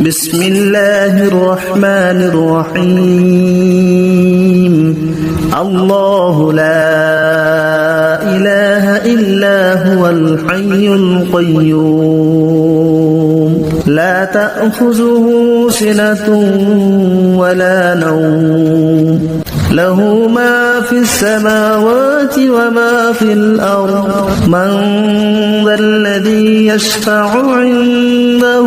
بسم الله الرحمن الرحيم الله لا إله إلا هو الحي القيوم لا تأخذه سنة ولا نوم له ما في السماوات وما في الأرض من ذا الذي يشفع عنده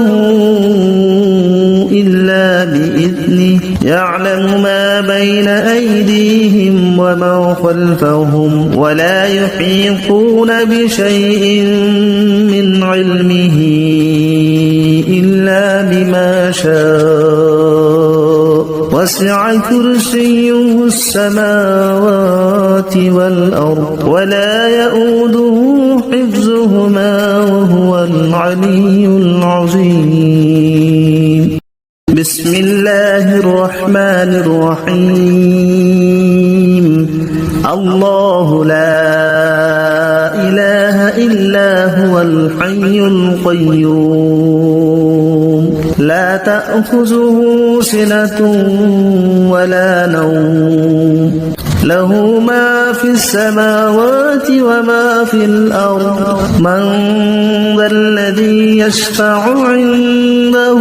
إلا بإذنه يعلم ما بين أيديهم وما خلفهم ولا يحيطون بشيء من علمه إلا بما شاء وسع كرسيه السماوات والأرض ولا يؤوده حفظهما وهو العلي العظيم بسم الله الرحمن الرحيم الله لا إله إلا هو الحي القيوم لا تأخذه سنة ولا نوم له ما في السماوات وما في الأرض من ذا الذي يشفع عنده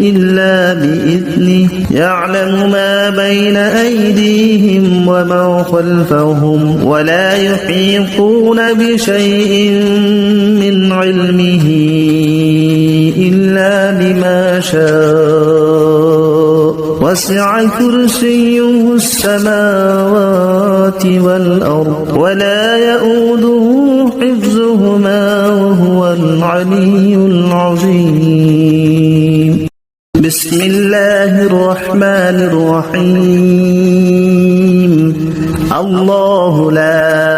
إلا بإذنه يعلم ما بين أيديهم وما خلفهم ولا يحيطون بشيء من علمه إلا بما شاء وسع كرسيه السماوات والأرض ولا يؤوده حفظهما وهو العلي العظيم بسم الله الرحمن الرحيم الله لا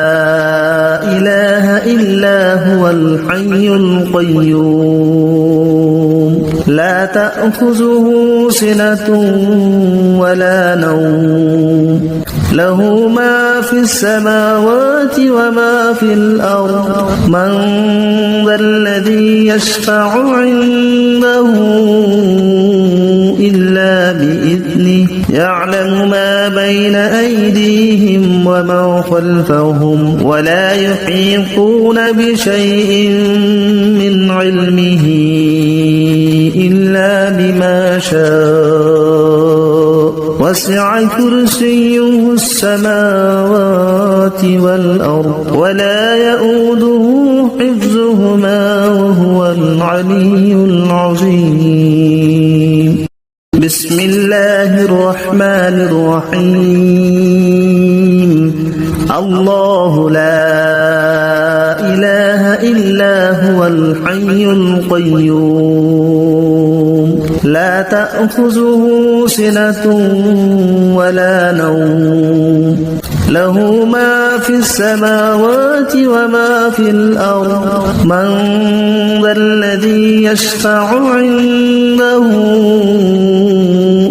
إله إلا هو الحي القيوم لا تأخذه سنة ولا نوم له ما في السماوات وما في الأرض من ذا الذي يشفع عنده إلا بإذنه يعلم ما بين أيديهم وما خلفهم ولا يحيطون بشيء من علمه إلا بما شاء وسع كرسيه السماوات والأرض ولا يؤوده حفظهما وهو العلي العظيم بسم الله الرحمن الرحيم الله لا إله إلا هو الحي القيوم لا تأخذه سنة ولا نوم له ما في السماوات وما في الأرض من ذا الذي يشفع عنده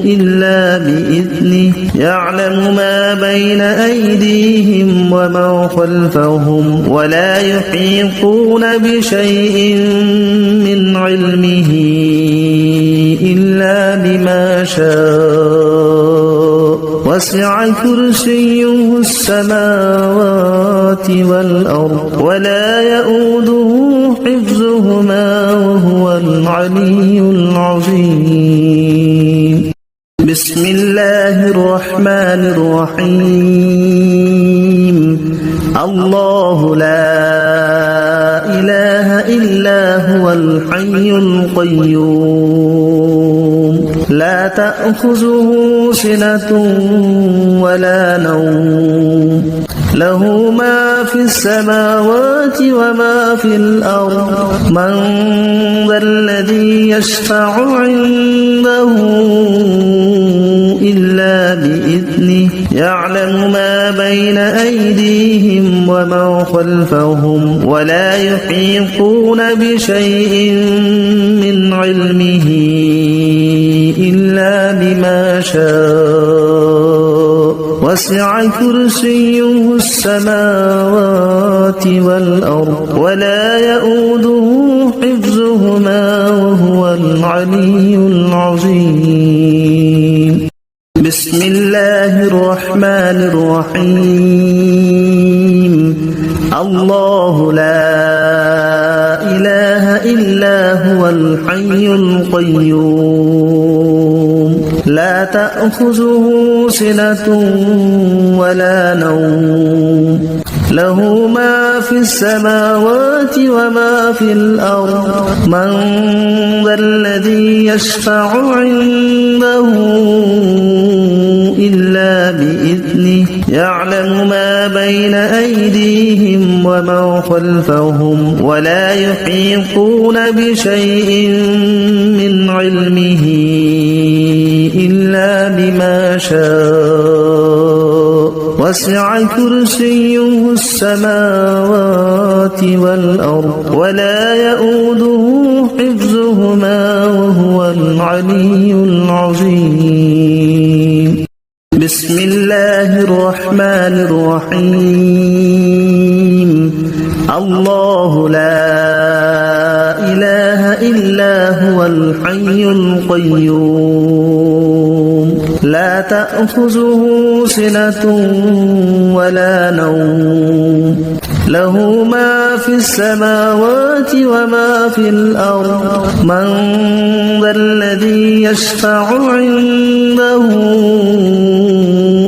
إلا بإذنه يعلم ما بين أيديهم وما خلفهم ولا يحيطون بشيء من علمه إلا بما شاء وسع كرسيه السماوات والأرض ولا يؤوده حفظهما وهو العلي العظيم بسم الله الرحمن الرحيم الله لا إله إلا هو الحي القيوم لا تأخذه سنة ولا نوم له ما في السماوات وما في الأرض من ذا الذي يشفع عنده إلا بإذنه يعلم ما بين أيديهم وما خلفهم ولا يحيطون بشيء من علمه إلا بما شاء وسع كرسيه السماوات والأرض ولا يؤوده حفظهما وهو وهو العلي العظيم. بسم الله الرحمن الرحيم. الله لا إله إلا هو الحي القيوم لا تأخذه سنة ولا نوم له ما في السماوات وما في الأرض من ذا الذي يشفع عنده إلا بإذنه يعلم ما بين أيديهم وما خلفهم ولا يحيطون بشيء من علمه إلا بما شاء وسع كرسيه السماوات والأرض ولا يؤوده حفظهما وهو العلي العظيم. بسم الله الرحمن الرحيم. الله لا إله إلا هو الحي القيوم لا تأخذه سنة ولا نوم له ما في السماوات وما في الأرض من ذا الذي يشفع عنده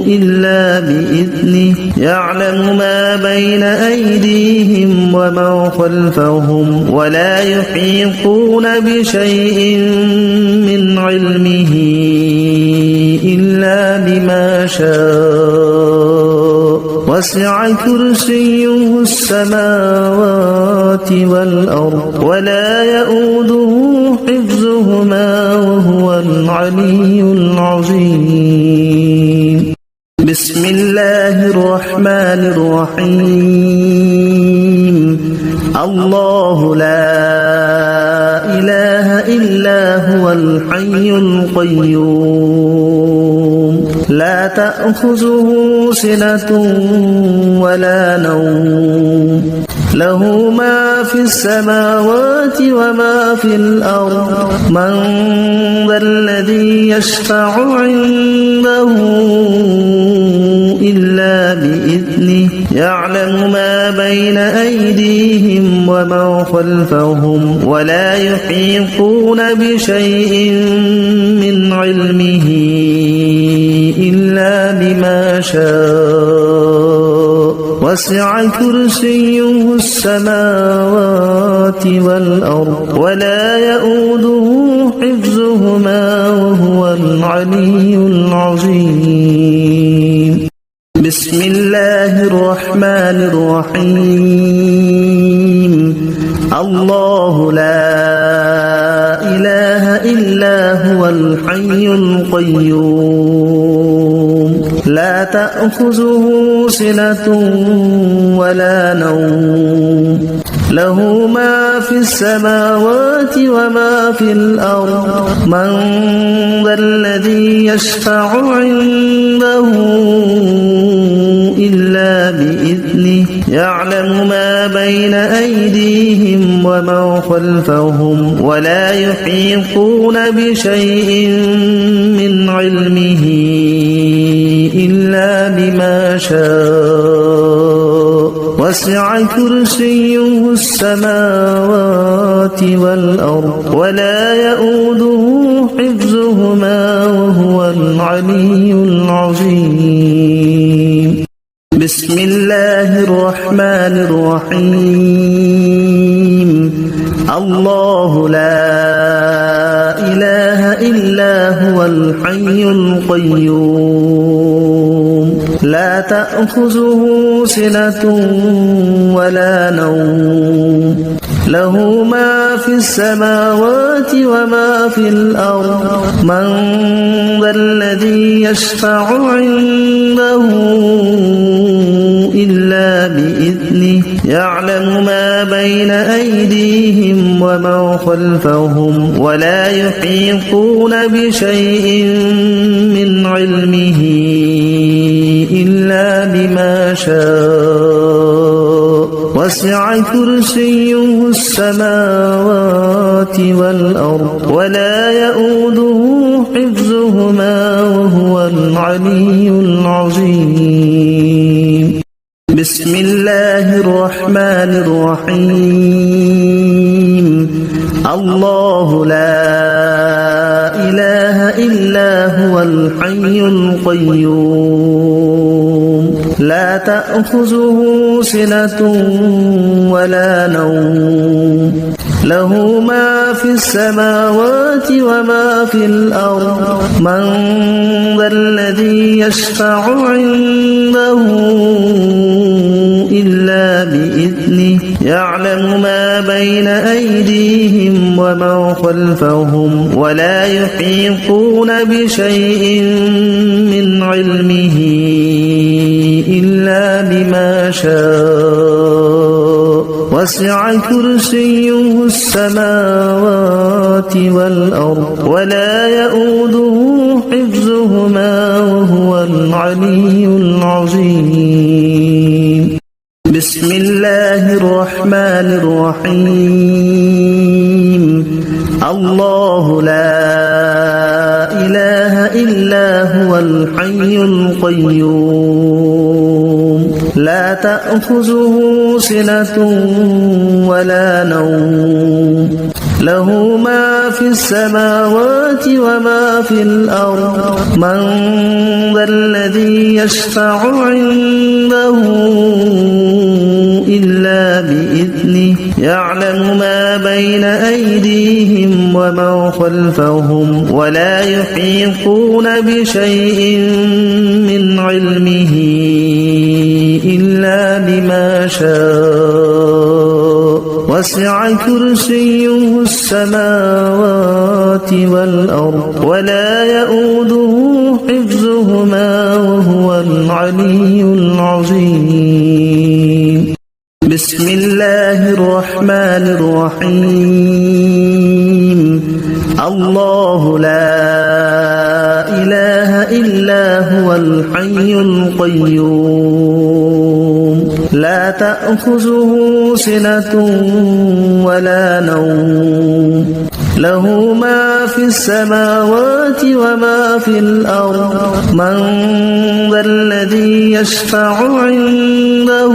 إلا بإذنه يعلم ما بين أيديهم وما خلفهم ولا يحيطون بشيء من علمه إلا بما شاء وسع كرسيه السماوات والأرض ولا يؤوده حفظهما وهو العلي العظيم. بسم الله الرحمن الرحيم. الله لا إله إلا هو الحي القيوم لا تأخذه سنة ولا نوم له ما في السماوات وما في الأرض من ذا الذي يشفع عنده إلا بإذنه يعلم ما بين أيديهم وما خلفهم ولا يحيطون بشيء من علمه إلا بما شاء وسع كرسيه السماوات والأرض ولا يؤوده حفظهما وهو العلي العظيم. بسم الله الرحمن الرحيم. الله لا إله إلا هو الحي القيوم لا تأخذه سنة ولا نوم له ما في السماوات وما في الأرض من ذا الذي يشفع عنده إلا بإذنه يعلم ما بين أيديهم وما خلفهم ولا يحيطون بشيء من علمه إلا بما شاء وسع كرسيه السماوات والأرض ولا يؤوده حفظهما وهو العلي العظيم. بسم الله الرحمن الرحيم. الله لا إله إلا هو الحي القيوم لا تأخذه سنة ولا نوم له ما في السماوات وما في الأرض من ذا الذي يشفع عنده إلا بإذنه يعلم ما بين أيديهم وما خلفهم ولا يحيطون بشيء من علمه إلا بما شاء وسع كرسيه السماوات والأرض ولا يؤوده حفظهما وهو العلي العظيم. بسم الله الرحمن الرحيم. الله لا إله إلا هو الحي القيوم لا تأخذه سنة ولا نوم له ما في السماوات وما في الأرض من ذا الذي يشفع عنده إلا بإذنه يعلم ما بين أيديهم وما خلفهم ولا يحيطون بشيء من علمه إلا بما شاء وسع كرسيه السماوات والأرض ولا يؤوده حفظهما وهو العلي العظيم. بسم الله الرحمن الرحيم. الله لا إله إلا هو الحي القيوم لا تأخذه سنة ولا نوم له ما في السماوات وما في الأرض من ذا الذي يشفع عنده إلا بإذنه يعلم ما بين أيديهم وما خلفهم ولا يحيطون بشيء من علمه إلا بما شاء وسع كرسيه السماوات والأرض ولا يؤوده حفظهما وهو العلي العظيم. بسم الله الرحمن الرحيم. الله لا إله إلا هو الحي القيوم لا تأخذه سنة ولا نوم له ما في السماوات وما في الأرض من ذا الذي يشفع عنده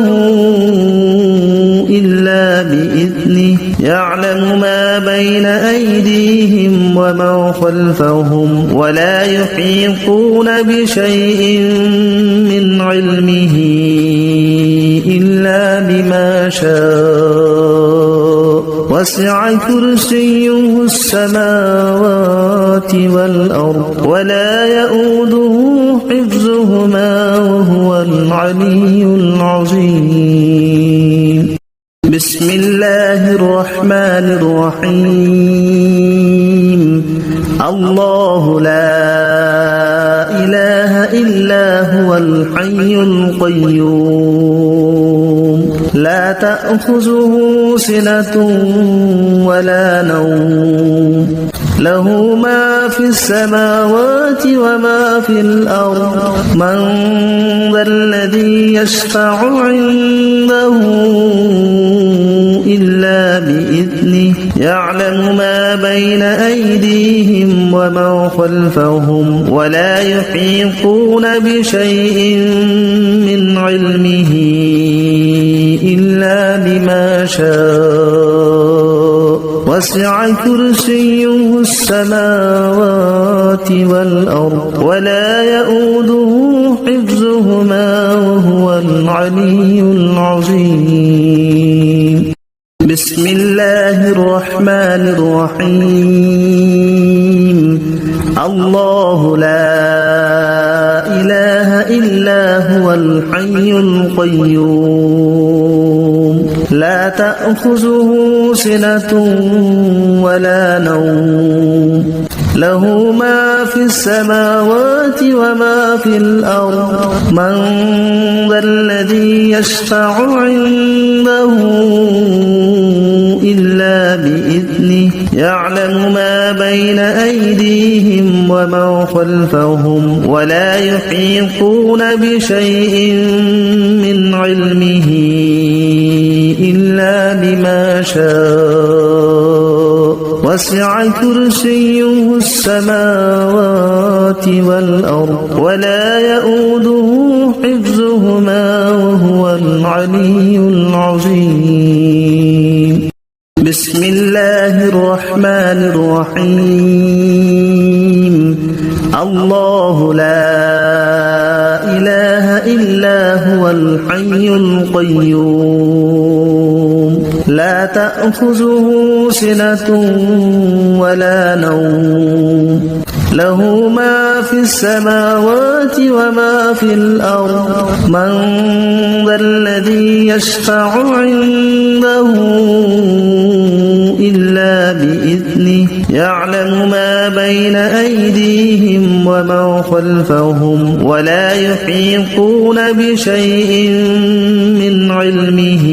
إلا بإذنه يعلم ما بين أيديهم وما خلفهم ولا يحيطون بشيء من علمه إلا بما شاء وسع كرسيه السماوات والأرض ولا يؤوده حفظهما وهو العلي العظيم. بسم الله الرحمن الرحيم. الله لا إله إلا هو الحي القيوم لا تأخذه سنة ولا نوم له ما في السماوات وما في الأرض من ذا الذي يشفع عنده إلا بإذنه يعلم ما بين أيديهم وما خلفهم ولا يحيطون بشيء من علمه إلا بما شاء وسع كرسيه السماوات والأرض ولا يؤوده حفظهما وهو العلي العظيم. بسم الله الرحمن الرحيم. الله لا إله إلا هو الحي القيوم لا تأخذه سنة ولا نوم له ما في السماوات وما في الأرض من ذا الذي يشفع عنده إلا بإذنه يعلم ما بين أيديهم وما خلفهم ولا يحيطون بشيء من علمه شاء وسع كرسيه السماوات والأرض ولا يؤوده حفظهما وهو العلي العظيم بسم الله الرحمن الرحيم الله لا إله إلا هو الحي القيوم لا تأخذه سنة ولا نوم له ما في السماوات وما في الأرض من ذا الذي يشفع عنده إلا بإذنه يعلم ما بين أيديهم وما خلفهم ولا يحيطون بشيء من علمه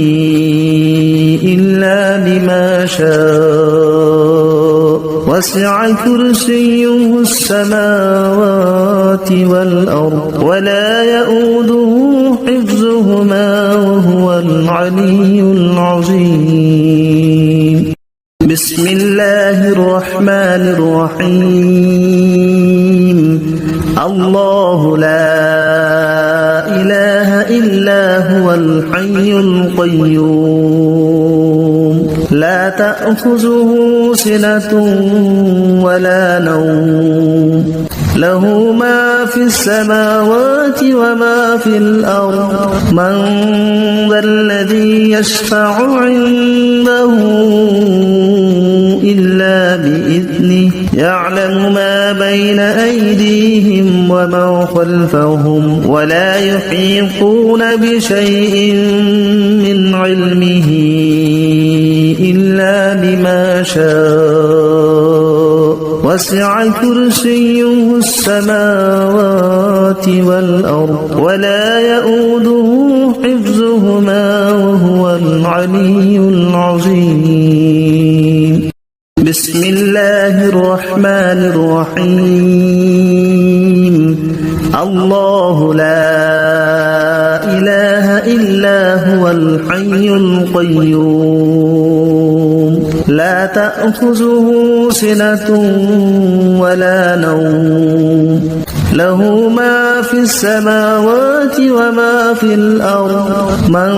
إلا بما شاء وسع كرسيه السماوات والأرض ولا يؤوده حفظهما وهو العلي العظيم بسم الله الرحمن الرحيم الله لا إله إلا هو الحي القيوم لا تأخذه سنة ولا نوم له ما في السماوات وما في الأرض من ذا الذي يشفع عنده إلا بإذنه يعلم ما بين أيديهم وما خلفهم ولا يحيطون بشيء من علمه إلا بما شاء وسع كرسيه السماوات والأرض ولا يؤوده حفظهما وهو العلي العظيم بسم الله الرحمن الرحيم الله لا إله إلا هو الحي القيوم لا تأخذه سنة ولا نوم له ما في السماوات وما في الأرض من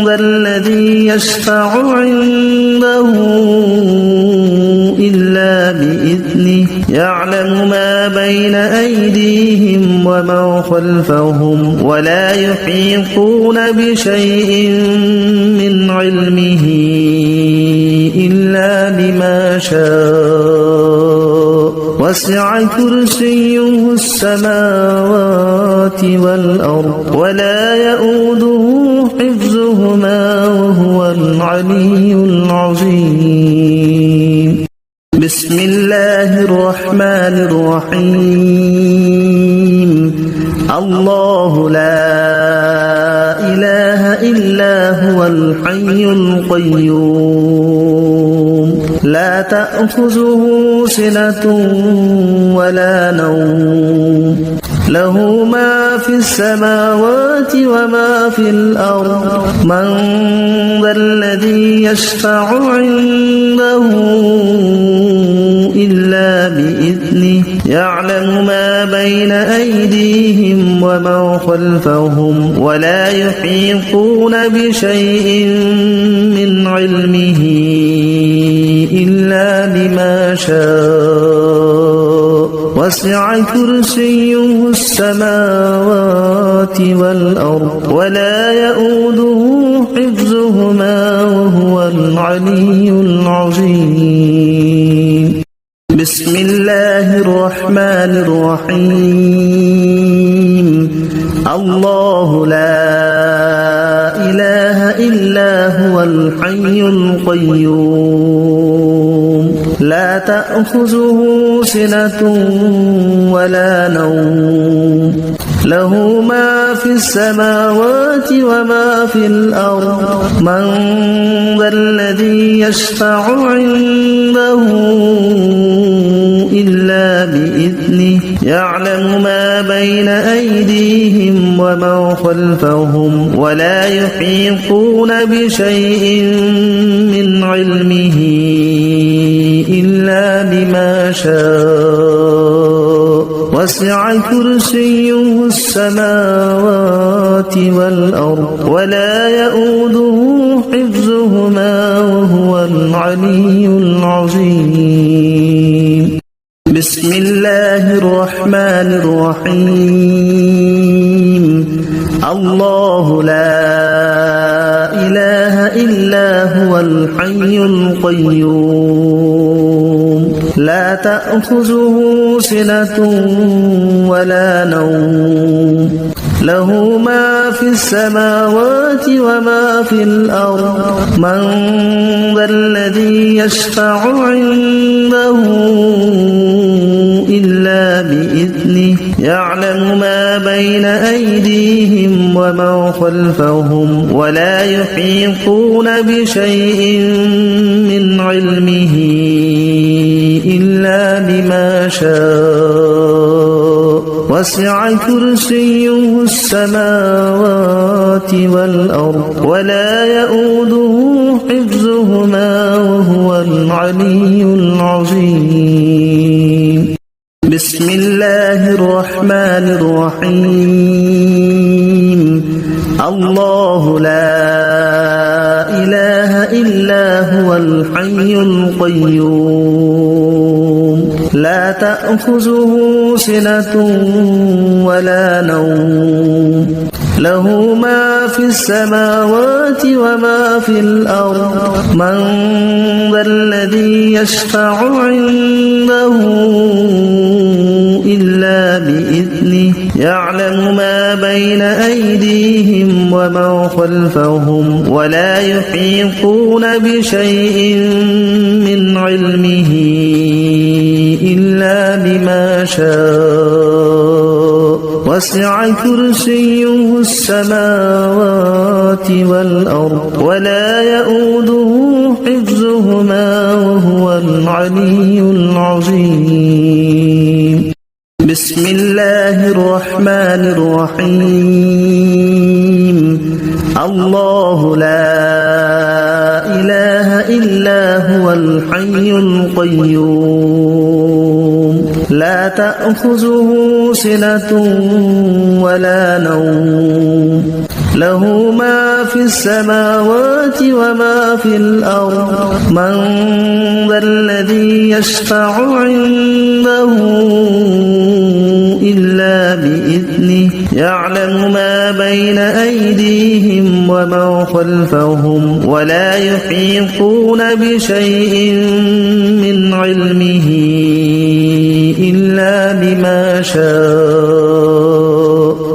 ذا الذي يشفع عنده إلا بإذنه يعلم ما بين أيديهم وما خلفهم ولا يحيطون بشيء من علمه إلا بما شاء وسع كرسيه السماوات والأرض ولا يؤوده حفظهما وهو العلي العظيم بسم الله الرحمن الرحيم الله لا إله إلا هو الحي القيوم لا تأخذه سنة ولا نوم له ما في السماوات وما في الأرض من ذا الذي يشفع عنده إلا بإذنه يعلم ما بين أيديهم وما خلفهم ولا يحيطون بشيء من علمه إلا بما شاء وسع كرسيه السماوات والأرض ولا يؤوده حفظهما وهو العلي العظيم بسم الله الرحمن الرحيم الله لا إله إلا هو الحي القيوم لا تأخذه سنة ولا نوم له ما في السماوات وما في الأرض من ذا الذي يشفع عنده إلا بإذنه يعلم ما بين أيديهم ومن خلفهم ولا يحيطون بشيء من علمه إلا بما شاء وسع كرسيه السماوات والأرض ولا يؤوده حفظهما وهو العلي العظيم. بسم الله الرحمن الرحيم. الله لا إله إلا هو الحي القيوم لا تأخذه سنة ولا نوم له ما في السماوات وما في الأرض من ذا الذي يشفع عنده إلا بإذنه يعلم ما بين أيديهم ومن خلفهم ولا يحيطون بشيء من علمه إلا بما شاء وسع كرسيه السماوات والأرض ولا يؤوده حفظهما وهو العلي العظيم. بسم الله الرحمن الرحيم. الله لا إله إلا هو الحي القيوم لا تأخذه سنة ولا نوم له ما في السماوات وما في الأرض من ذا الذي يشفع عنده إلا بإذنه يعلم ما بين أيديهم ومن خلفهم ولا يحيطون بشيء من علمه إلا بما شاء وسع كرسيه السماوات والأرض ولا يؤوده حفظهما وهو العلي العظيم. بسم الله الرحمن الرحيم. الله لا إله إلا هو الحي القيوم لا تأخذه سنة ولا نوم له ما في السماوات وما في الأرض من ذا الذي يشفع عنده إلا بإذنه يعلم ما بين أيديهم ومن خلفهم ولا يحيطون بشيء من علمه إلا بما شاء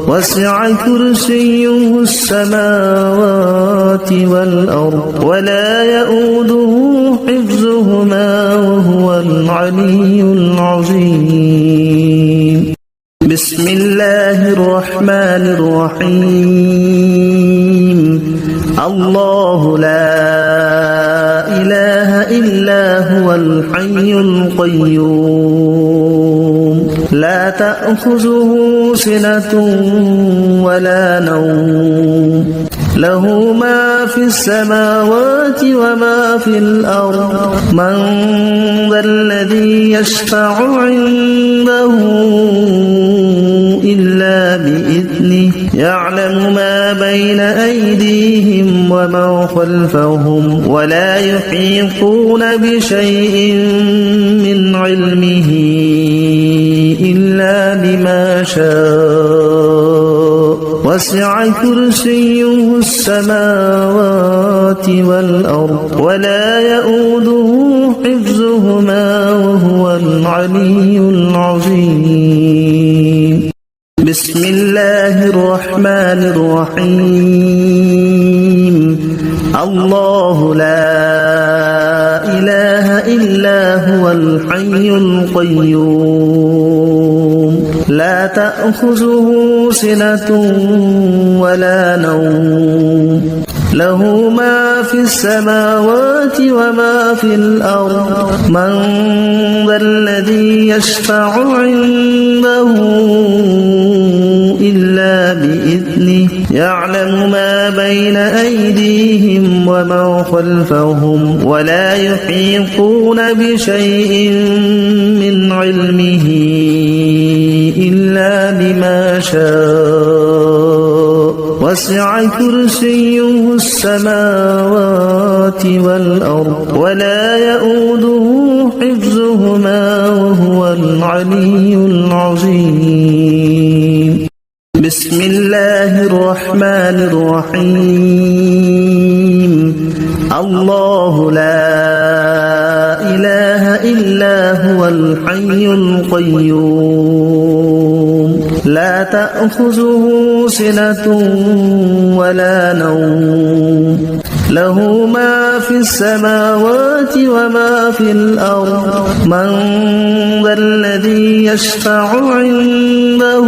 وسع كرسيه السماوات والأرض ولا يؤوده حفظهما وهو العلي العظيم. بسم الله الرحمن الرحيم. الله لا إله إلا هو الحي القيوم لا تأخذه سنة ولا نوم له ما في السماوات وما في الأرض من ذا الذي يشفع عنده إلا بإذنه يعلم ما بين أيديهم ومن خلفهم ولا يحيطون بشيء من علمه إلا بما شاء وسع كرسيه السماوات والأرض ولا يؤوده حفظهما وهو العلي العظيم. بسم الله الرحمن الرحيم. الله لا إله إلا هو الحي القيوم لا تأخذه سنة ولا نوم له ما في السماوات وما في الأرض من ذا الذي يشفع عنده إلا بإذنه يعلم ما بين أيديهم وما خلفهم ولا يحيطون بشيء من علمه إلا بما شاء وسع كرسيه السماوات والأرض ولا يؤوده حفظهما وهو العلي العظيم بسم الله الرحمن الرحيم الله لا إله إلا هو الحي القيوم لا تأخذه سنة ولا نوم له ما في السماوات وما في الأرض من ذا الذي يشفع عنده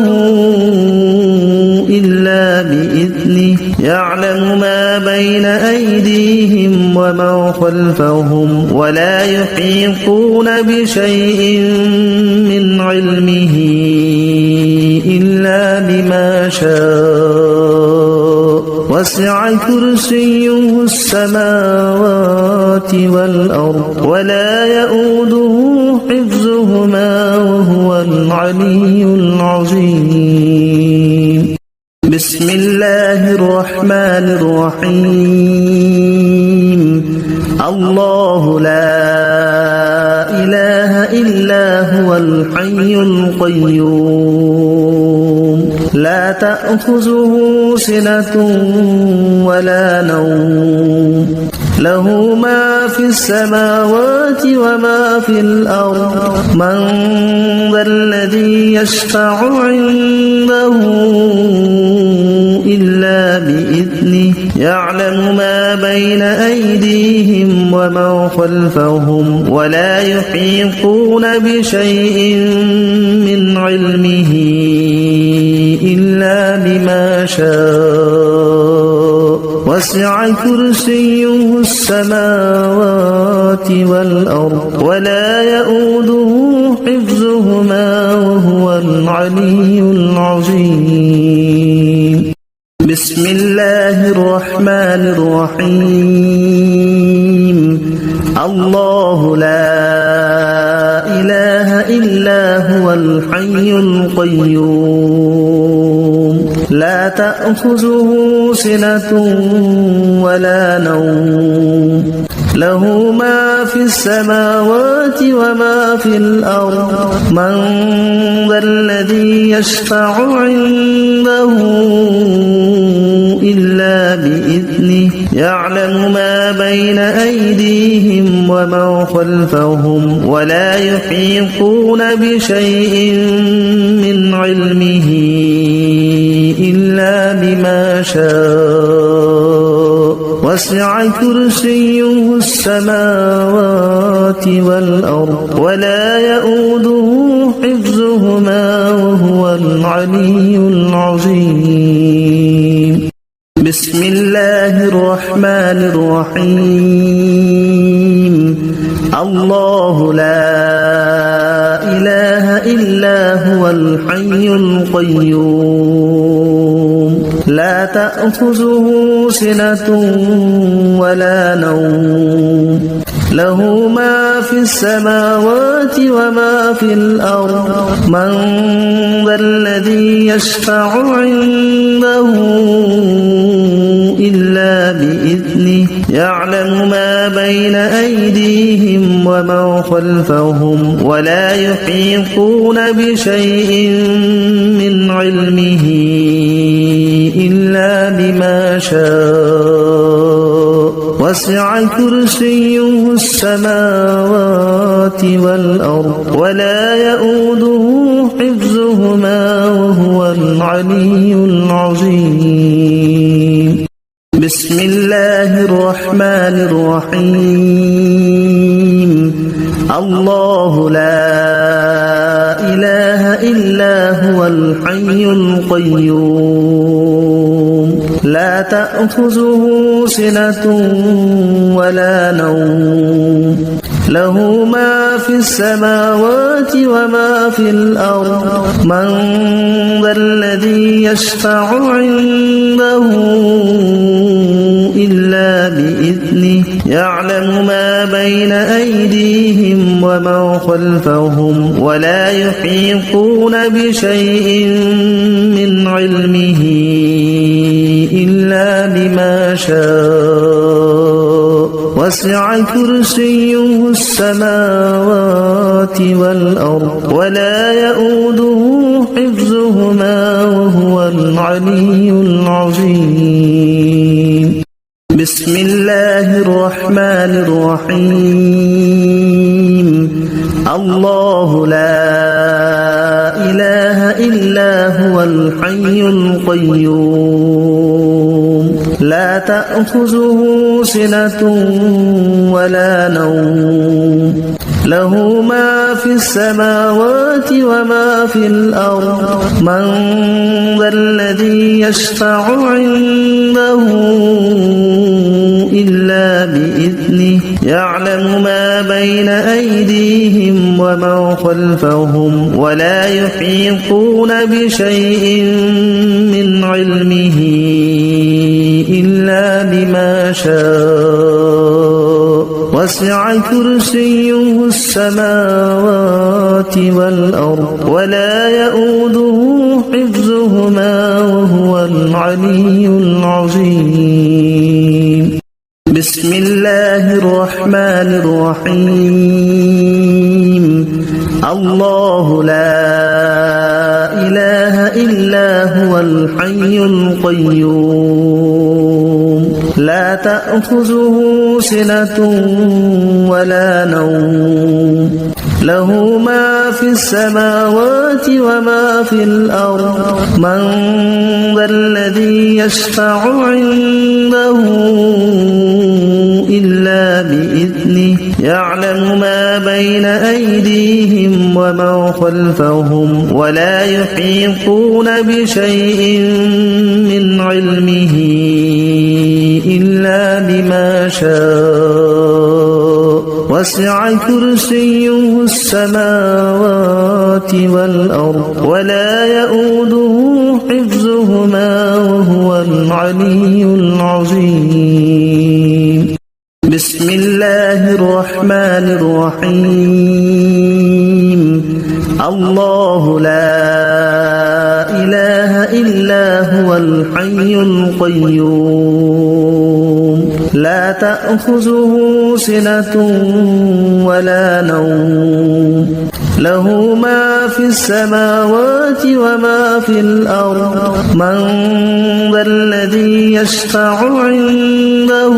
إلا بإذنه يعلم ما بين أيديهم وما خلفهم ولا يحيطون بشيء من علمه إلا بما شاء وسع كرسيه السماوات والأرض ولا يؤوده حفظهما وهو العلي العظيم بسم الله الرحمن الرحيم الله لا إله إلا هو الحي القيوم لا تأخذه سنة ولا نوم له ما في السماوات وما في الأرض من ذا الذي يشفع عنده إلا بإذنه يعلم ما بين أيديهم وما خلفهم ولا يحيطون بشيء من علمه إلا بما شاء وسع كرسيه السماوات والأرض ولا يؤوده حفظهما وهو العلي العظيم بسم الله الرحمن الرحيم الله لا إله إلا هو الحي القيوم لا تأخذه سنة ولا نوم له ما في السماوات وما في الأرض من ذا الذي يشفع عنده إلا بإذنه يعلم ما بين أيديهم وما خلفهم ولا يحيطون بشيء من علمه إلا بما شاء وسع كرسيه السماوات والأرض ولا يؤوده حفظهما وهو العلي العظيم بسم الله الرحمن الرحيم الله لا إله إلا هو الحي القيوم لا تأخذه سنة ولا نوم له ما في السماوات وما في الأرض من ذا الذي يشفع عنده إلا بإذنه يعلم ما بين أيديهم وما خلفهم ولا يحيطون بشيء من علمه إلا بما شاء وسع كرسيه السماوات والأرض ولا يؤوده حفظهما وهو العلي العظيم بسم الله الرحمن الرحيم الله لا إله إلا هو الحي القيوم لا تأخذه سنة ولا نوم له ما في السماوات وما في الأرض من ذا الذي يشفع عنده إلا بإذنه يعلم ما بين أيديهم وما خلفهم ولا يحيطون بشيء من علمه إلا بما شاء وسع كرسيه السماوات والأرض ولا يؤوده حفظهما وهو العلي العظيم بسم الله الرحمن الرحيم الله لا إله إلا هو الحي القيوم لا تأخذه سنة ولا نوم له ما في السماوات وما في الأرض من ذا الذي يشفع عنده إلا بإذنه يعلم ما بين أيديهم وما خلفهم ولا يحيطون بشيء من علمه إلا بما شاء وسع كرسيه السماوات والأرض ولا يؤوده حفظهما وهو العلي العظيم بسم الله الرحمن الرحيم الله لا إله إلا هو الحي القيوم لا تأخذه سنة ولا نوم له ما في السماوات وما في الأرض من ذا الذي يشفع عنده إلا بإذنه يعلم ما بين أيديهم وما خلفهم ولا يحيطون بشيء من علمه إلا بما شاء وسع كرسيه السماوات والأرض ولا يؤوده حفظهما وهو العلي العظيم بسم الله الرحمن الرحيم الله لا إله إلا هو الحي القيوم لا تأخذه سنة ولا نوم له ما في السماوات وما في الأرض من ذا الذي يشفع عنده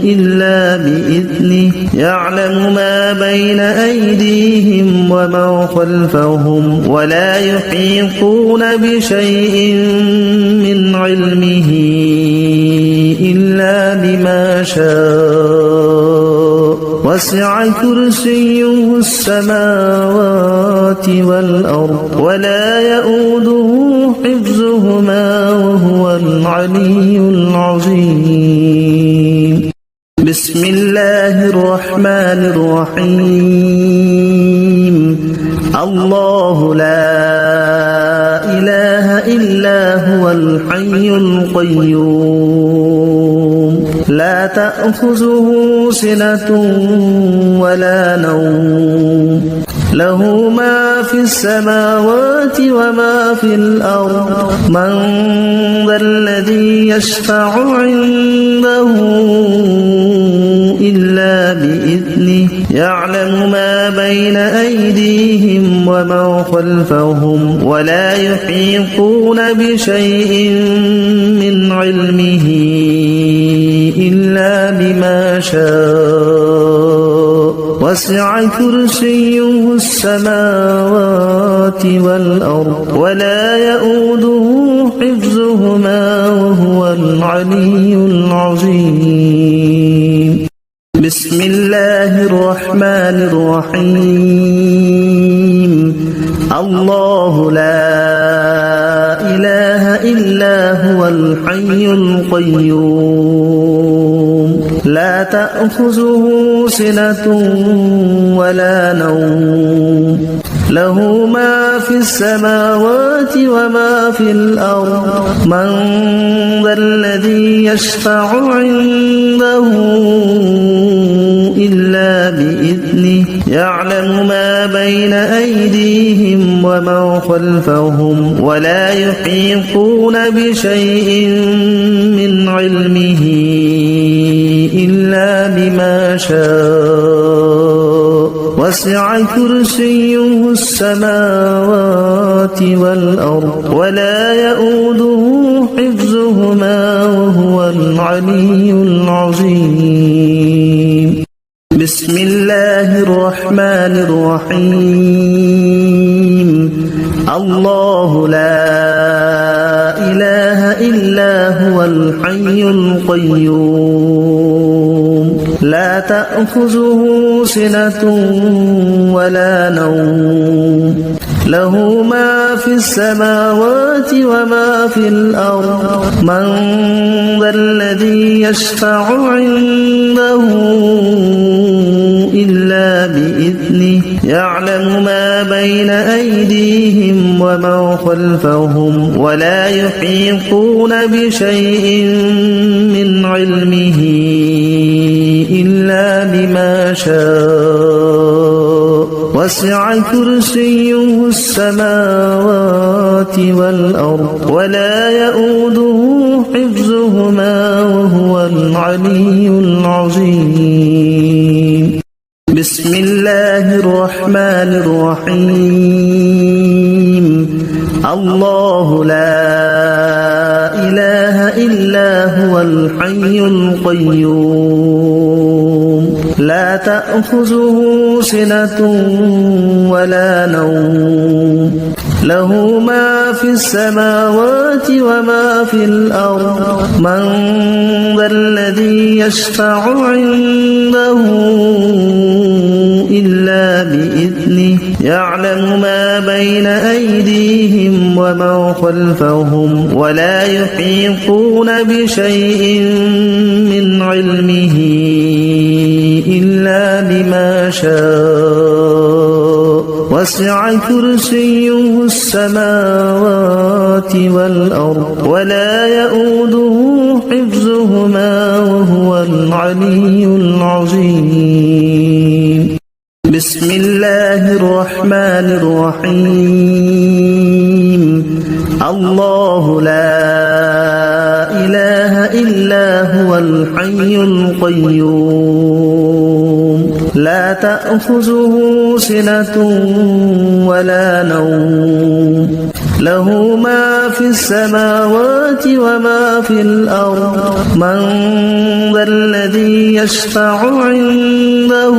إلا بإذنه يعلم ما بين أيديهم وما خلفهم ولا يحيطون بشيء من علمه إلا بما شاء وسع كرسيه السماوات والأرض ولا يؤوده حفظهما وهو العلي العظيم بسم الله الرحمن الرحيم الله لا إله إلا هو الحي القيوم لا تأخذه سنة ولا نوم له ما في السماوات وما في الأرض من ذا الذي يشفع عنده إلا بإذنه يعلم ما بين أيديهم وما خلفهم ولا يحيطون بشيء من علمه إلا بما شاء وسع كرسيه السماوات والأرض ولا يؤوده حفظهما وهو العلي العظيم بسم الله الرحمن الرحيم الله لا إله إلا هو الحي القيوم لا تأخذه سنة ولا نوم له ما في السماوات وما في الأرض من ذا الذي يشفع عنده إلا بإذنه يعلم ما بين أيديهم وما خلفهم ولا يحيطون بشيء من علمه إلا بما شاء وسع كرسيه السماوات والأرض ولا يؤوده حفظهما وهو العلي العظيم بسم الله الرحمن الرحيم الله لا إله إلا هو الحي القيوم لا تأخذه سنة ولا نوم له ما في السماوات وما في الأرض من ذا الذي يشفع عنده إلا بإذنه يعلم ما بين أيديهم وما خلفهم ولا يحيطون بشيء من علمه إلا بما شاء وسع كرسيه السماوات والأرض ولا يؤوده حفظهما وهو العلي العظيم بسم الله الرحمن الرحيم الله لا إله إلا هو الحي القيوم لا تأخذه سنة ولا نوم له ما في السماوات وما في الأرض من ذا الذي يشفع عنده إلا بإذنه يعلم ما بين أيديهم وما خلفهم ولا يحيطون بشيء من علمه إلا بما شاء وسع كرسيه السماوات والأرض ولا يؤوده حفظهما وهو العلي العظيم بسم الله الرحمن الرحيم الله لا إله إلا هو الحي القيوم لا تأخذه سنة ولا نوم له ما في السماوات وما في الأرض من ذا الذي يشفع عنده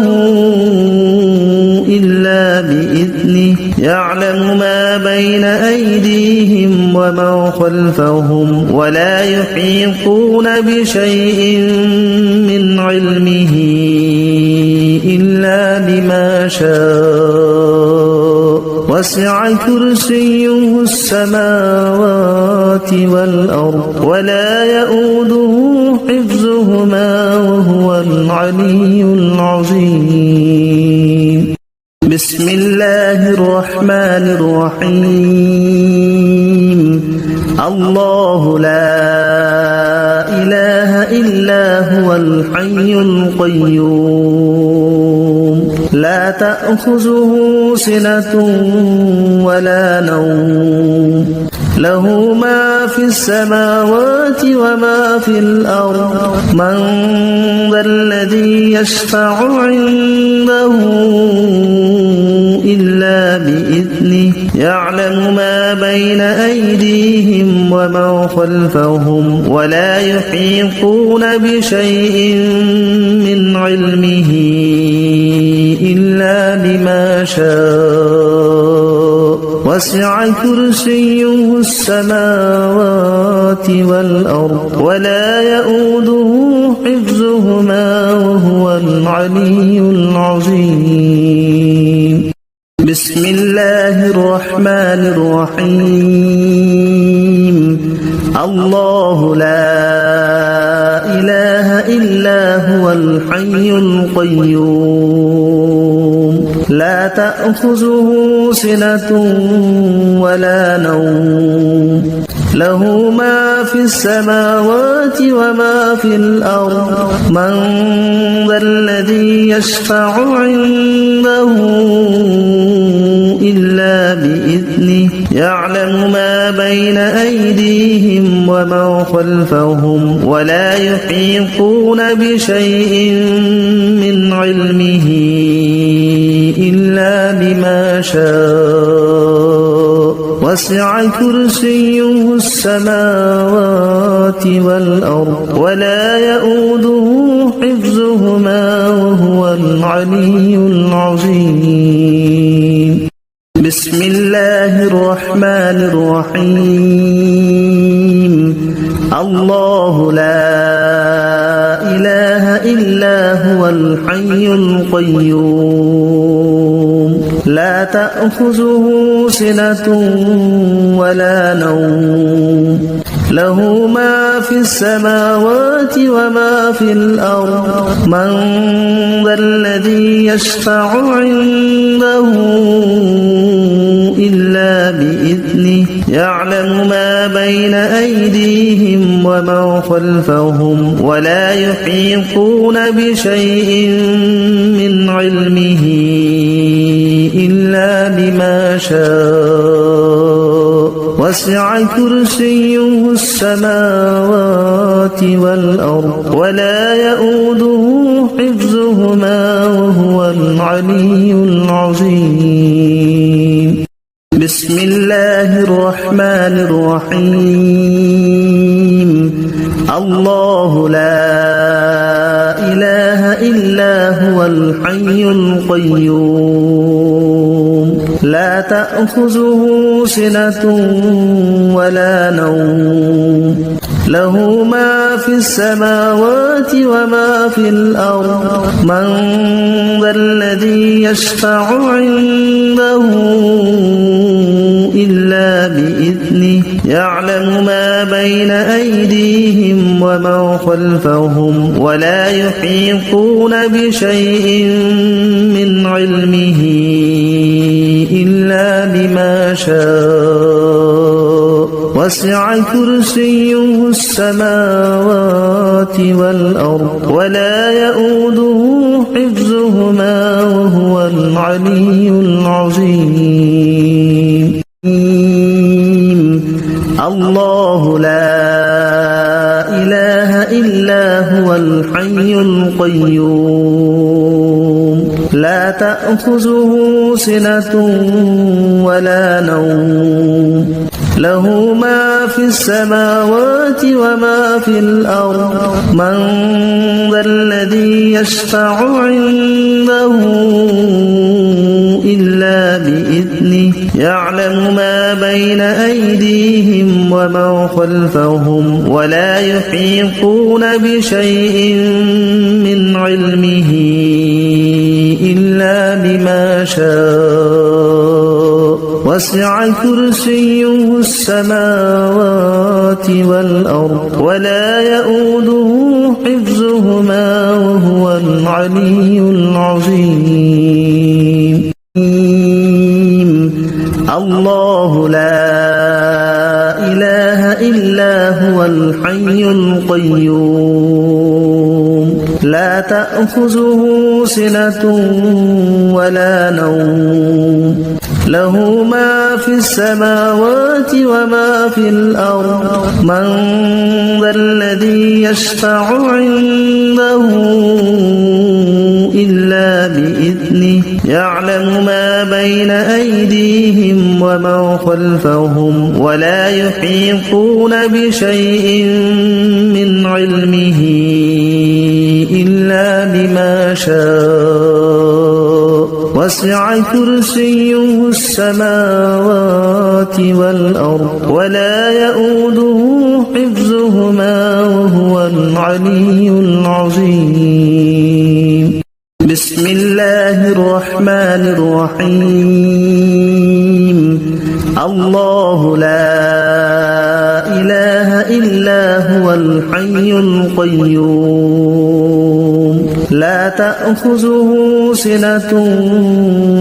إلا بإذنه يعلم ما بين أيديهم وما خلفهم ولا يحيطون بشيء من علمه إلا بما شاء وسع كرسيه السماوات والأرض ولا يؤوده حفظهما وهو العلي العظيم بسم الله الرحمن الرحيم الله لا إله إلا هو الحي القيوم لا تأخذه سنة ولا نوم له ما في السماوات وما في الأرض من ذا الذي يشفع عنده إلا بإذنه يعلم ما بين أيديهم وما خلفهم ولا يحيطون بشيء من علمه إلا بما شاء وسع كرسيه السماوات والأرض ولا يؤوده حفظهما وهو العلي العظيم بسم الله الرحمن الرحيم الله لا إله إلا هو الحي القيوم لا تأخذه سنة ولا نوم له ما في السماوات وما في الأرض من ذا الذي يشفع عنده إلا بإذنه يعلم ما بين أيديهم وما خلفهم ولا يحيطون بشيء من علمه إلا بما شاء وسع كرسيه السماوات والأرض ولا يؤوده حفظهما وهو العلي العظيم بسم الله الرحمن الرحيم الله لا إله إلا هو الحي القيوم لا تأخذه سنة ولا نوم له ما في السماوات وما في الأرض من ذا الذي يشفع عنده إلا بإذنه يعلم ما بين أيديهم وما خلفهم ولا يحيطون بشيء من علمه إلا بما شاء وسع كرسيه السماوات والأرض ولا يؤوده حفظهما وهو العلي العظيم بسم الله الرحمن الرحيم الله لا إله إلا هو الحي القيوم لا تأخذه سنة ولا نوم له ما في السماوات وما في الأرض من ذا الذي يشفع عنده إلا بإذنه يعلم ما بين أيديهم وما خلفهم ولا يحيطون بشيء من علمه إلا بما شاء وسع كرسيه السماوات والأرض ولا يؤوده حفظهما وهو العلي العظيم الله لا إله إلا هو الحي القيوم لا تأخذه سنة ولا نوم له ما في السماوات وما في الأرض من ذا الذي يشفع عنده إلا بإذنه يعلم ما بين أيديهم وما خلفهم ولا يحيطون بشيء من علمه إلا بما شاء وسع كرسيه السماوات والأرض ولا يؤوده حفظهما وهو العلي العظيم الله لا إله إلا هو الحي القيوم لا تأخذه سنة ولا نوم له ما في السماوات وما في الأرض من ذا الذي يشفع عنده إلا بإذنه يعلم ما بين أيديهم وما خلفهم ولا يحيطون بشيء من علمه إلا بما شاء وسع كرسيه السماوات والأرض ولا يؤوده حفظهما وهو العلي العظيم بسم الله الرحمن الرحيم الله لا إله إلا هو الحي القيوم تأخذه سنة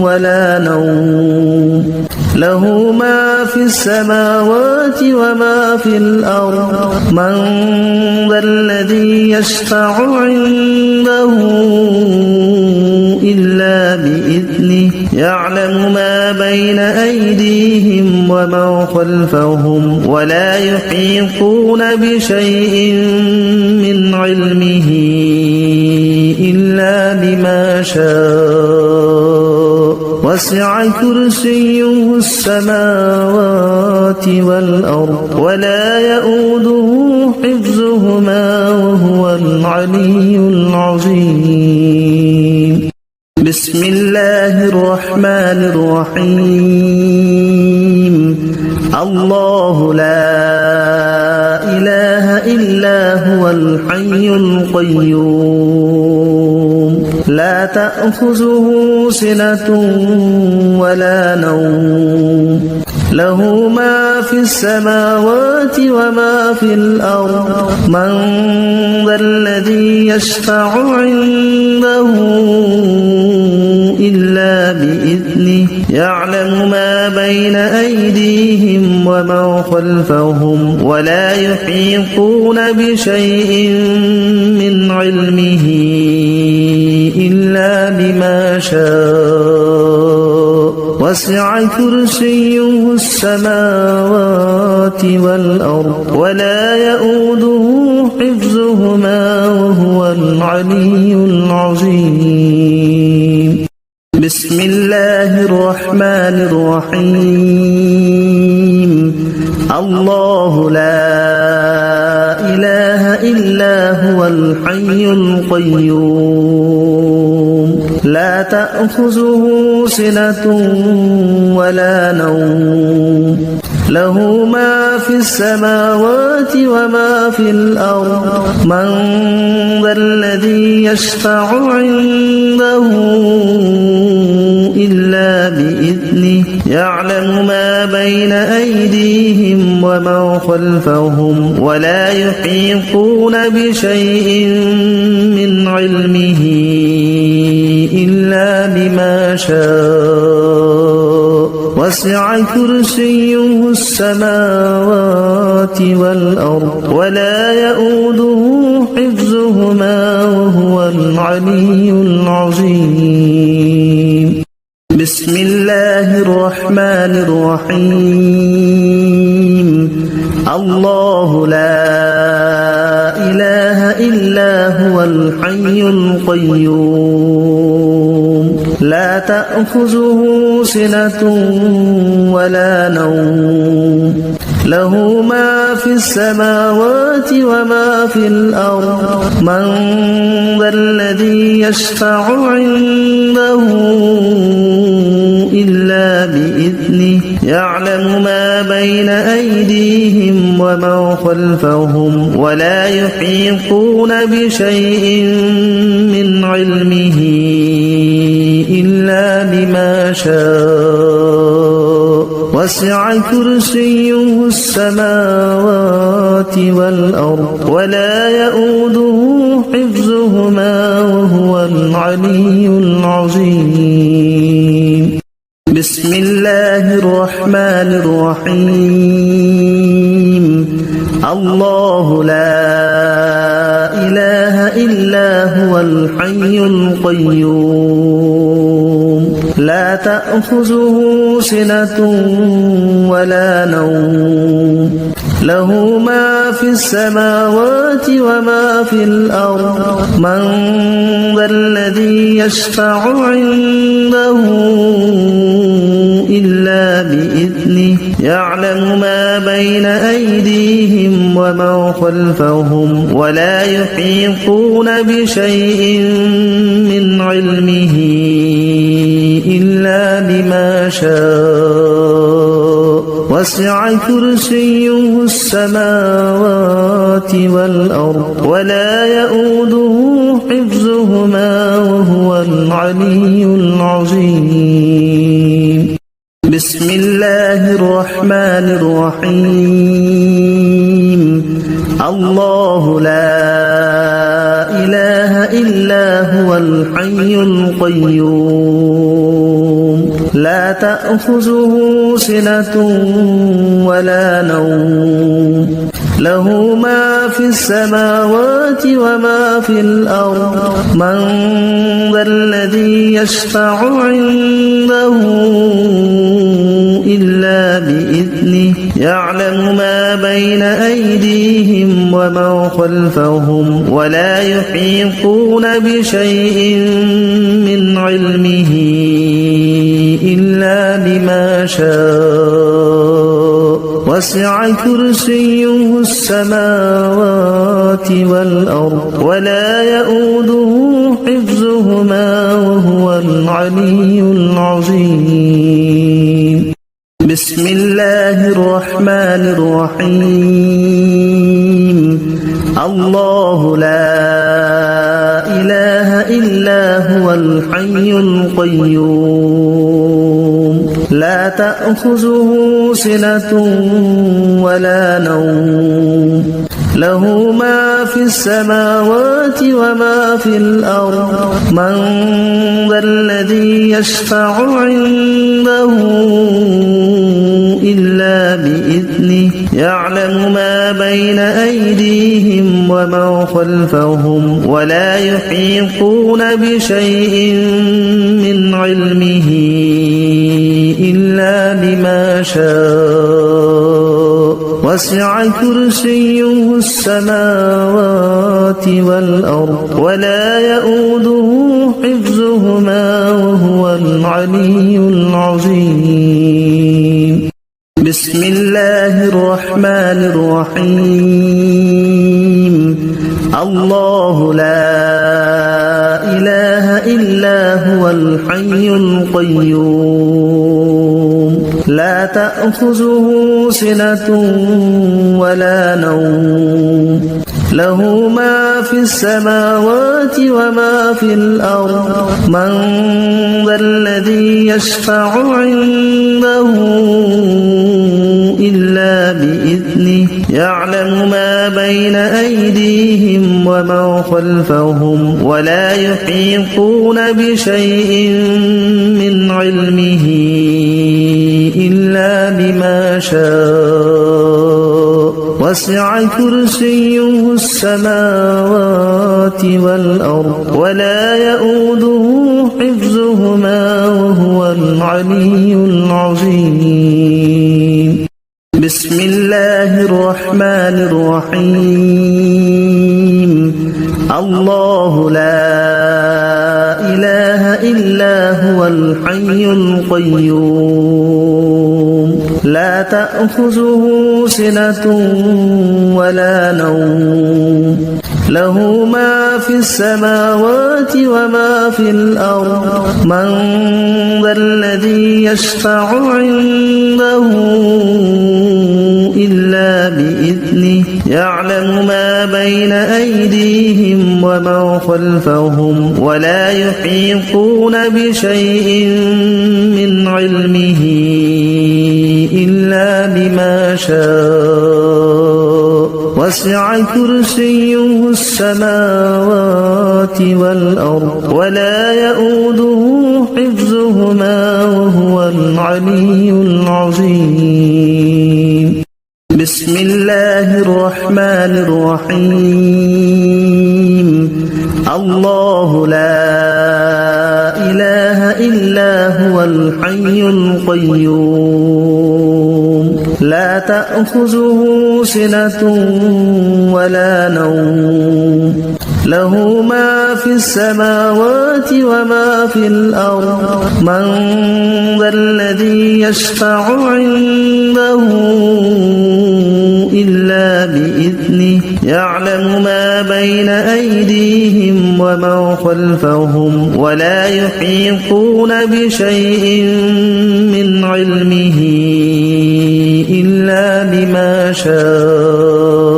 ولا نوم له ما في السماوات وما في الأرض من ذا الذي يشفع عنده إلا بإذنه يعلم ما بين أيديهم وما خلفهم ولا يحيطون بشيء من علمه إلا بما شاء وسع كرسيه السماوات والأرض ولا يؤوده حفظهما وهو العلي العظيم بسم الله الرحمن الرحيم الله لا إله إلا هو الحي القيوم لا تأخذه سنة ولا نوم له ما في السماوات وما في الأرض من ذا الذي يشفع عنده إلا بإذنه يعلم ما بين أيديهم وما خلفهم ولا يحيطون بشيء من علمه إلا بما شاء وسع كرسيه السماوات والأرض ولا يؤوده حفظهما وهو العلي العظيم بسم الله الرحمن الرحيم الله لا إله إلا هو الحي القيوم لا تأخذه سنة ولا نوم له ما في السماوات وما في الأرض من ذا الذي يشفع عنده إلا بإذنه يعلم ما بين أيديهم وما خلفهم ولا يحيطون بشيء من علمه إلا بما شاء وسع كرسيه السماوات والأرض ولا يؤوده حفظهما وهو العلي العظيم بسم الله الرحمن الرحيم الله لا إله إلا هو الحي القيوم لا تأخذه سنة ولا نوم له ما في السماوات وما في الأرض من ذا الذي يشفع عنده إلا بإذنه يعلم ما بين أيديهم وما خلفهم ولا يحيطون بشيء من علمه إلا بما شاء وسع كرسيه السماوات والأرض ولا يؤوده حفظهما وهو العلي العظيم بسم الله الرحمن الرحيم الله لا إله إلا هو الحي القيوم لا تأخذه سنة ولا نوم له ما في السماوات وما في الأرض من ذا الذي يشفع عنده إلا بإذنه يعلم ما بين أيديهم وما خلفهم ولا يحيطون بشيء من علمه إلا بما شاء وسع كرسيه السماوات والأرض ولا يؤوده حفظهما وهو العلي العظيم بسم الله الرحمن الرحيم الله لا إله إلا هو الحي القيوم لا تأخذه سنة ولا نوم له ما في السماوات وما في الأرض من ذا الذي يشفع عنده إلا بإذنه يعلم ما بين أيديهم وما خلفهم ولا يحيطون بشيء من علمه إلا بما شاء وسع كرسيه السماوات والأرض ولا يؤوده حفظهما وهو العلي العظيم بسم الله الرحمن الرحيم الله لا إله إلا هو الحي القيوم لا تأخذه سنة ولا نوم له ما في السماوات وما في الأرض من ذا الذي يشفع عنده إلا بإذنه يعلم ما بين أيديهم وما خلفهم ولا يحيطون بشيء من علمه إلا بما شاء وسع كرسيه السماوات والأرض ولا يؤوده حفظهما وهو العلي العظيم بسم الله الرحمن الرحيم الله لا إله إلا هو الحي القيوم لا تأخذه سنة ولا نوم له ما في السماوات وما في الأرض من ذا الذي يشفع عنده إلا بإذنه يعلم ما بين أيديهم وما خلفهم ولا يحيطون بشيء من علمه إلا بما شاء وسع كرسيه السماوات والأرض ولا يؤوده حفظهما وهو العلي العظيم بسم الله الرحمن الرحيم الله لا إله إلا هو الحي القيوم لا تأخذه سنة ولا نوم له ما في السماوات وما في الأرض من ذا الذي يشفع عنده إلا بإذنه يعلم ما بين أيديهم وما خلفهم ولا يحيطون بشيء من علمه إلا بما شاء وسع كرسيه السماوات والأرض ولا يؤوده حفظهما وهو العلي العظيم بسم الله الرحمن الرحيم الله لا إله إلا هو الحي القيوم لا تأخذه سنة ولا نوم له ما في السماوات وما في الأرض من ذا الذي يشفع عنده إلا بإذنه يعلم ما بين أيديهم وما خلفهم ولا يحيطون بشيء من علمه إلا بما شاء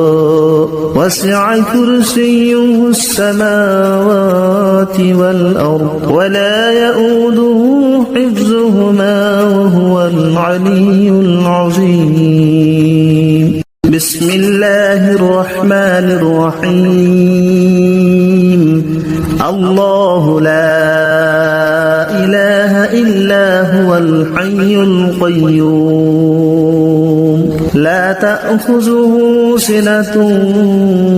وسع كرسيه السماوات والأرض ولا يؤوده حفظهما وهو العلي العظيم بسم الله الرحمن الرحيم الله الحي القيوم لا تأخذه سنة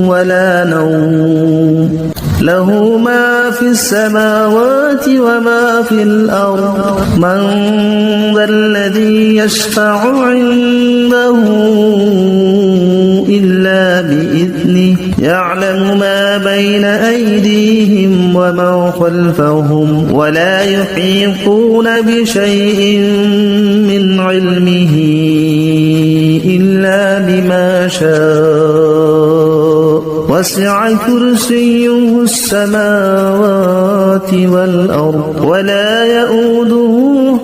ولا نوم له ما في السماوات وما في الأرض من ذا الذي يشفع عنده إلا بإذنه يعلم ما بين أيديهم وما خلفهم ولا يحيطون بشيء من علمه إلا بما شاء وسع كرسيه السماوات والأرض ولا يؤوده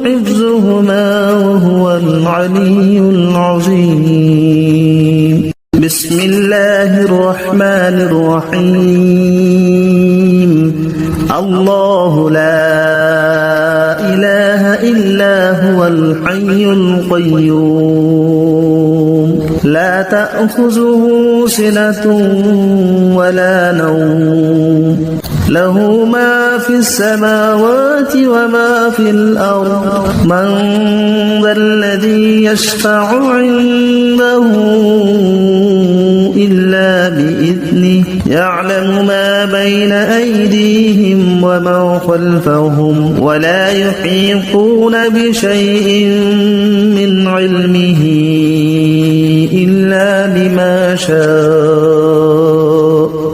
حفظهما وهو العلي العظيم بسم الله الرحمن الرحيم الله لا إله إلا هو الحي القيوم لا تأخذه سنة ولا نوم له ما في السماوات وما في الأرض من ذا الذي يشفع عنده إلا بإذنه يعلم ما بين أيديهم وما خلفهم ولا يحيطون بشيء من علمه إلا بما شاء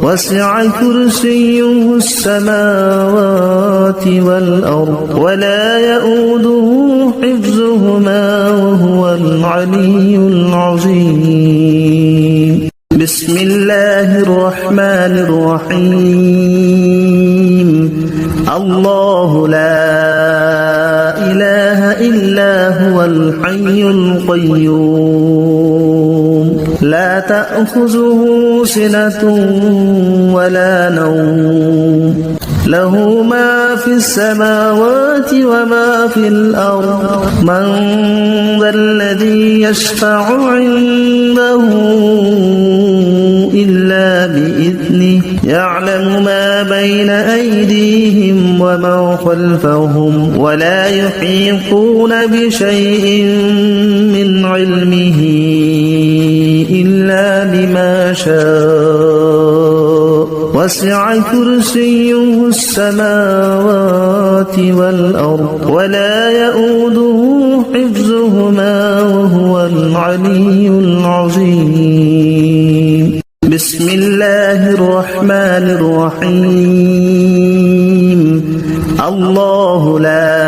وسع كرسيه السماوات والأرض ولا يؤوده حفظهما وهو العلي العظيم بسم الله الرحمن الرحيم الله لا إله إلا هو الحي القيوم لا تأخذه سنة ولا نوم له ما في السماوات وما في الأرض من ذا الذي يشفع عنده إلا بإذنه يعلم ما بين أيديهم وما خلفهم ولا يحيطون بشيء من علمه إلا بما شاء وسع كرسيه السماوات والأرض ولا يؤوده حفظهما وهو العلي العظيم بسم الله الرحمن الرحيم الله لا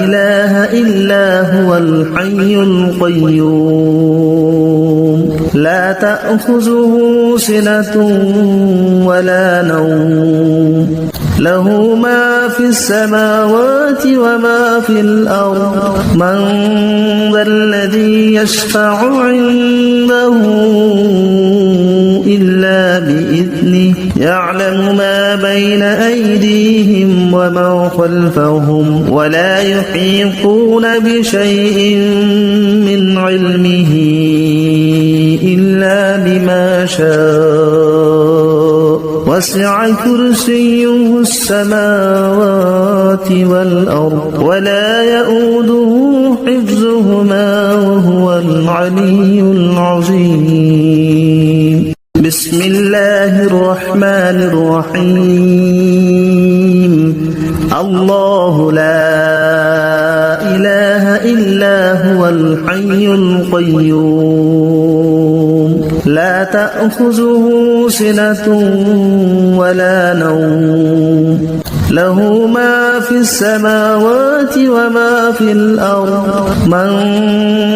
إله إلا هو الحي القيوم لا تأخذه سنة ولا نوم له ما في السماوات وما في الأرض من ذا الذي يشفع عنده إلا بإذنه يعلم ما بين أيديهم وما خلفهم ولا يحيطون بشيء من علمه إلا بما شاء وسع كرسيه السماوات والأرض ولا يؤوده حفظهما وهو العلي العظيم بسم الله الرحمن الرحيم. الرحيم. الله لا إله إلا هو الحي القيوم لا تأخذه سنة ولا نوم له ما في السماوات وما في الأرض من ذا الذي يشفع عنده إلا بإذنه يعلم ما بين أيديهم وما خلفهم ولا يحيطون بشيء من علمه إلا بما شاء وسع كرسيه السماوات والأرض ولا يؤوده حفظهما وهو العلي العظيم بسم الله الرحمن الرحيم الله لا إله إلا هو الحي القيوم لا تأخذه سنة ولا نوم له ما في السماوات وما في الأرض من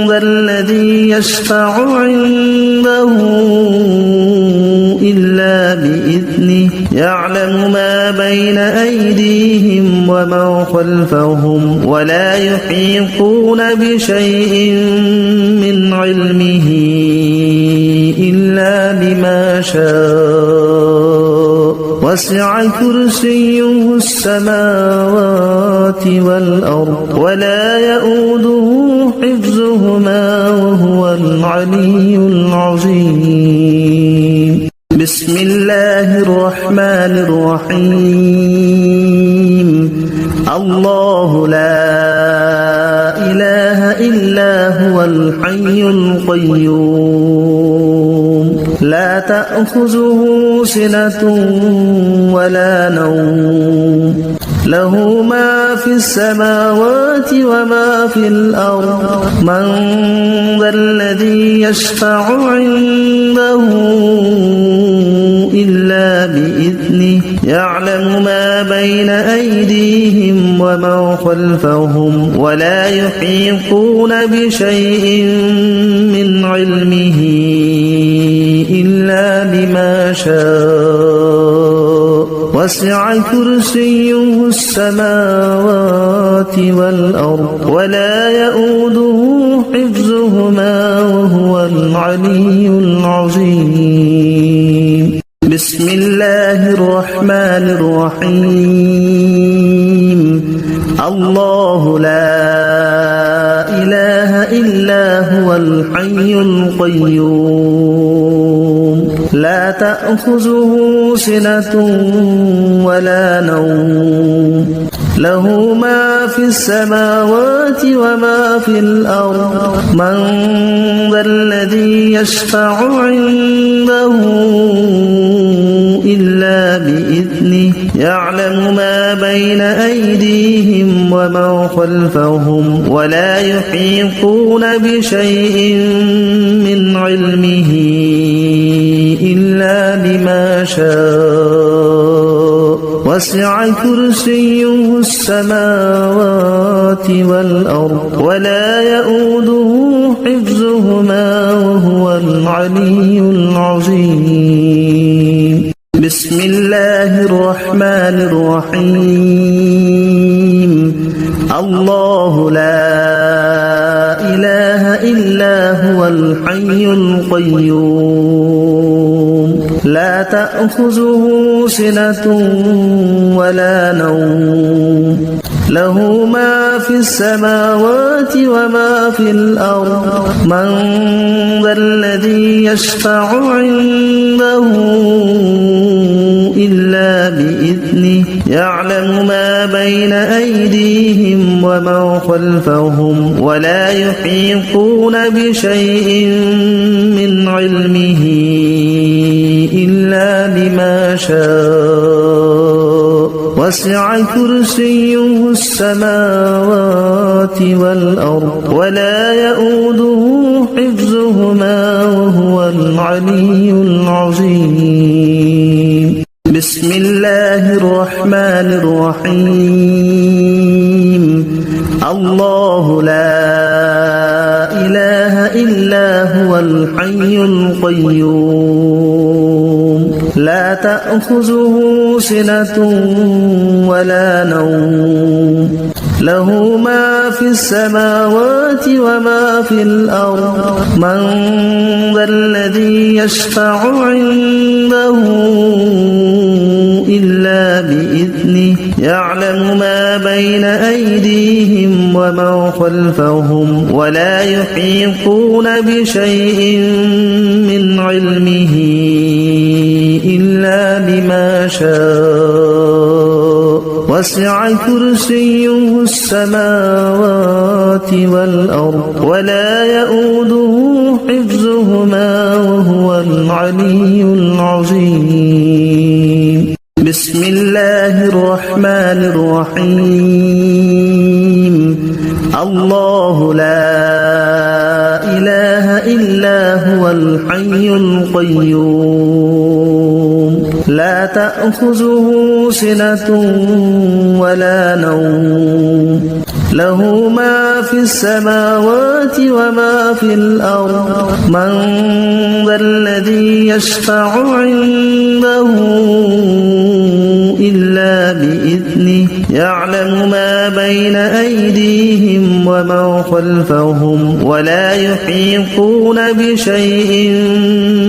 ذا الذي يشفع عنده إلا بإذنه يعلم ما بين أيديهم وما خلفهم ولا يحيطون بشيء من علمه إلا بما شاء وسع كرسيه السماوات والأرض ولا يؤوده حفظهما وهو العلي العظيم بسم الله الرحمن الرحيم الله لا إله إلا هو الحي القيوم لا تأخذه سنة ولا نوم له ما في السماوات وما في الأرض من ذا الذي يشفع عنده إلا بإذنه يعلم ما بين أيديهم وما خلفهم ولا يحيطون بشيء من علمه إلا بما شاء وسع كرسيه السماوات والأرض ولا يؤوده حفظهما وهو العلي العظيم بسم الله الرحمن الرحيم الله لا إله إلا هو الحي القيوم لا تأخذه سنة ولا نوم له ما في السماوات وما في الأرض من ذا الذي يشفع عنده إلا بإذنه يعلم ما بين أيديهم وما خلفهم ولا يحيطون بشيء من علمه إلا بما شاء وسع كرسيه السماوات والأرض ولا يؤوده حفظهما وهو العلي العظيم بسم الله الرحمن الرحيم الله لا إله إلا هو الحي القيوم لا تأخذه سنة ولا نوم له ما في السماوات وما في الأرض من ذا الذي يشفع عنده إلا بإذنه يعلم ما بين أيديهم وما خلفهم ولا يحيطون بشيء من علمه إلا بما شاء وسع كرسيه السماوات والأرض ولا يؤوده حفظهما وهو العلي العظيم بسم الله الرحمن الرحيم الله لا إله إلا هو الحي القيوم لا تأخذه سنة ولا نوم له ما في السماوات وما في الأرض من ذا الذي يشفع عنده إلا بإذنه يعلم ما بين أيديهم وما خلفهم ولا يحيطون بشيء من علمه إلا بما شاء وسع كرسيه السماوات والأرض ولا يؤوده حفظهما وهو العلي العظيم بسم الله الرحمن الرحيم الله لا إله إلا هو الحي القيوم لا تأخذه سنة ولا نوم له ما في السماوات وما في الأرض من ذا الذي يشفع عنده إلا بإذنه يعلم ما بين أيديهم وما خلفهم ولا يحيطون بشيء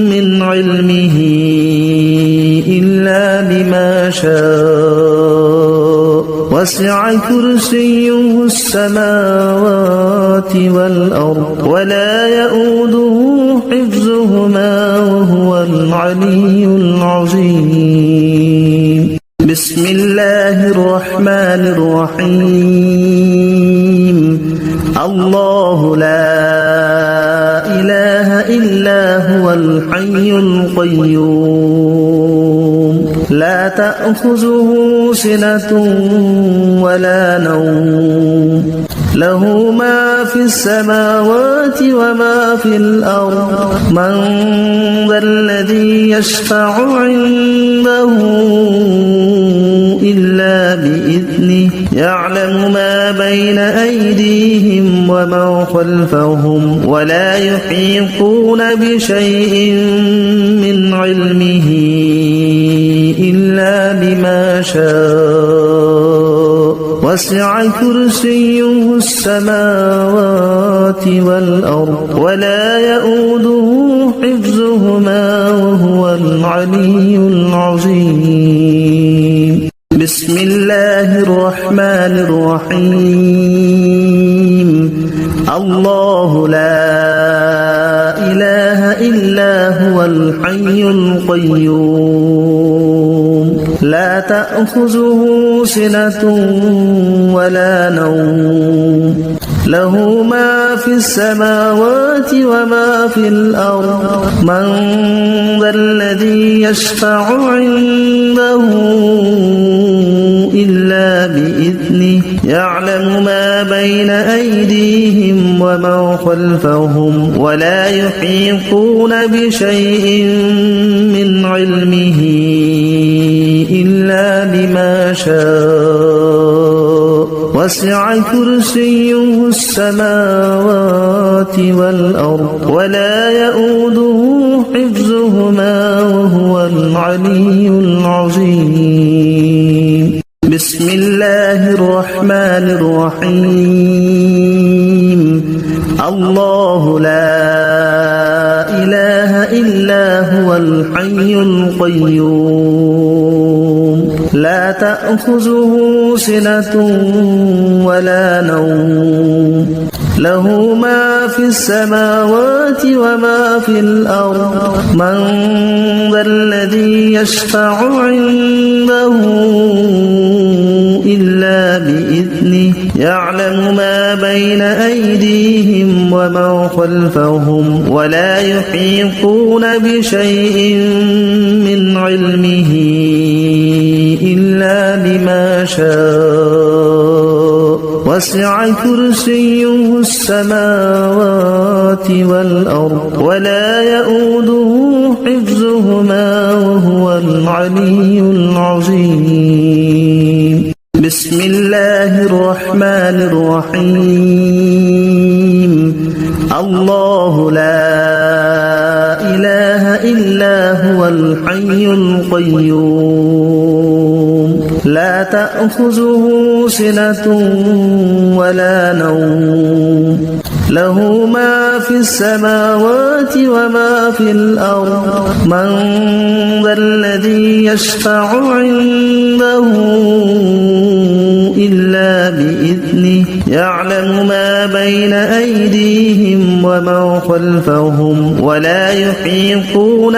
من علمه إلا بما شاء وسع كرسيه السماوات والأرض ولا يؤوده حفظهما وهو العلي العظيم بسم الله الرحمن الرحيم الله لا إله إلا هو الحي القيوم لا تأخذه سنة ولا نوم له ما في السماوات وما في الأرض من ذا الذي يشفع عنده إلا بإذنه يعلم ما بين أيديهم وما خلفهم ولا يحيطون بشيء من علمه إلا بما شاء وسع كرسيه السماوات والأرض ولا يؤوده حفظهما وهو العلي العظيم بسم الله الرحمن الرحيم الله لا إله إلا هو الحي القيوم لا تأخذه سنة ولا نوم له ما في السماوات وما في الأرض من ذا الذي يشفع عنده إلا بإذنه يعلم ما بين أيديهم وما خلفهم ولا يحيطون بشيء من علمه إلا بما شاء وسع كرسيه السماوات والأرض ولا يؤوده حفظهما وهو العلي العظيم بسم الله الرحمن الرحيم الله لا إله إلا هو الحي القيوم لا تأخذه سنة ولا نوم له ما في السماوات وما في الأرض من ذا الذي يشفع عنده إلا بإذنه يعلم ما بين أيديهم وما خلفهم ولا يحيطون بشيء من علمه إلا بما شاء وسع كرسيه السماوات والأرض ولا يؤوده حفظهما وهو العلي العظيم بسم الله الرحمن الرحيم الله لا إله إلا هو الحي القيوم لا تأخذه سنة ولا نوم له ما في السماوات وما في الأرض من ذا الذي يشفع عنده إلا بإذنه يعلم ما بين أيديهم وما خلفهم ولا يحيطون